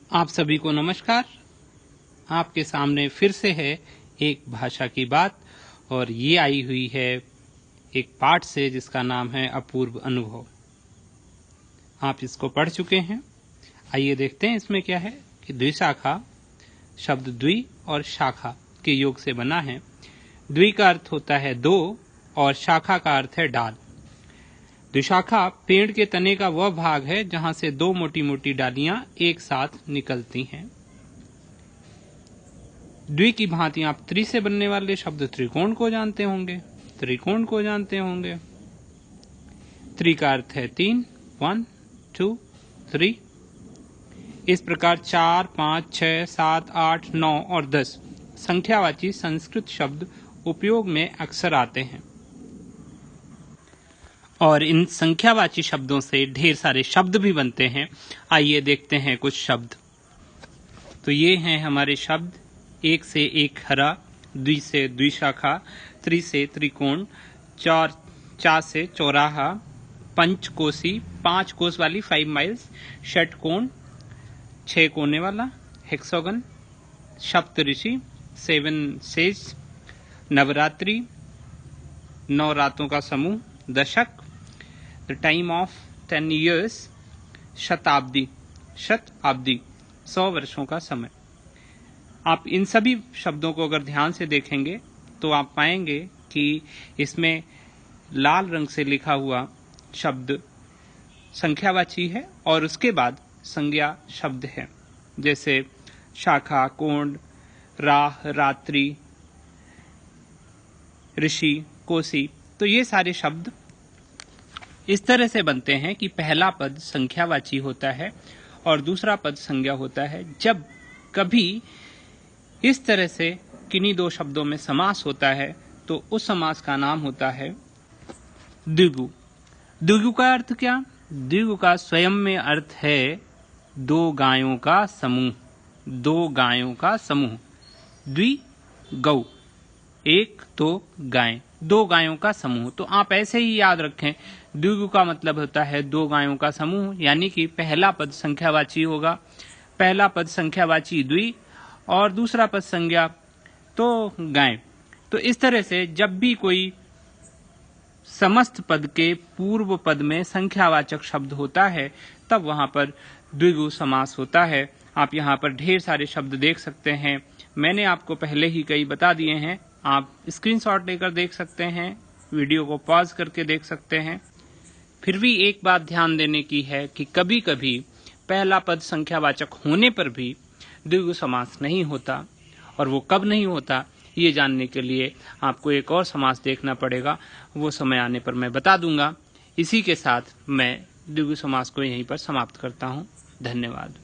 आप सभी को नमस्कार। आपके सामने फिर से है एक भाषा की बात और ये आई हुई है एक पाठ से जिसका नाम है अपूर्व अनुभव। आप इसको पढ़ चुके हैं। आइए देखते हैं इसमें क्या है कि द्विशाखा शब्द द्वि और शाखा के योग से बना है। द्वि का अर्थ होता है दो और शाखा का अर्थ है डाल। द्विशाखा पेड़ के तने का वह भाग है जहां से दो मोटी मोटी डालियां एक साथ निकलती हैं। द्वि की भांति आप त्रि से बनने वाले शब्द त्रिकोण को जानते होंगे, त्रिकोण को जानते होंगे। त्रि का अर्थ है तीन, 1 2 3। इस प्रकार 4 5 6 7 8 9 और 10 संख्यावाची संस्कृत शब्द उपयोग में अक्सर आते हैं और इन संख्यावाची शब्दों से ढेर सारे शब्द भी बनते हैं। आइए देखते हैं कुछ शब्द। तो ये हैं हमारे शब्द। एक से एक हरा, द्वि से द्विशाखा, त्रि से त्रिकोण, चार से चौराहा, पंचकोसी 5 कोस वाली 5 माइल्स, षटकोण 6 कोने वाला, हेक्सागन, सप्तऋषि 7 सेज, नवरात्रि 9 रातों का समूह, दशक द टाइम ऑफ 10 years, शताब्दी 100 वर्षों का समय। आप इन सभी शब्दों को अगर ध्यान से देखेंगे तो आप पाएंगे कि इसमें लाल रंग से लिखा हुआ शब्द संख्यावाची है और उसके बाद संज्ञा शब्द है, जैसे शाखा, कोण, राह, रात्रि, ऋषि, कोसी। तो ये सारे शब्द इस तरह से बनते हैं कि पहला पद संख्यावाची होता है और दूसरा पद संज्ञा होता है। जब कभी इस तरह से किन्हीं दो शब्दों में समास होता है तो उस समास का नाम होता है द्विगु। द्विगु का अर्थ क्या? द्विगु का स्वयं में अर्थ है दो गायों का समूह, दो गायों का समूह। द्वि गौ, एक दो गायें, दो गायों का समूह। तो आप ऐसे ही याद रखें, द्विगु का मतलब होता है दो गायों का समूह, यानी कि पहला पद संख्यावाची होगा, पहला पद संख्यावाची द्वि और दूसरा पद संज्ञा तो गाय। तो इस तरह से जब भी कोई समस्त पद के पूर्व पद में संख्यावाचक शब्द होता है तब वहां पर द्विगु समास होता है। आप यहाँ पर ढेर सारे शब्द देख सकते हैं। मैंने आपको पहले ही कई बता दिए हैं। आप स्क्रीनशॉट लेकर देख सकते हैं, वीडियो को पॉज करके देख सकते हैं। फिर भी एक बात ध्यान देने की है कि कभी कभी पहला पद संख्यावाचक होने पर भी द्विगु समास नहीं होता, और वो कब नहीं होता ये जानने के लिए आपको एक और समास देखना पड़ेगा। वो समय आने पर मैं बता दूंगा। इसी के साथ मैं द्विगु समास को यहीं पर समाप्त करता हूँ। धन्यवाद।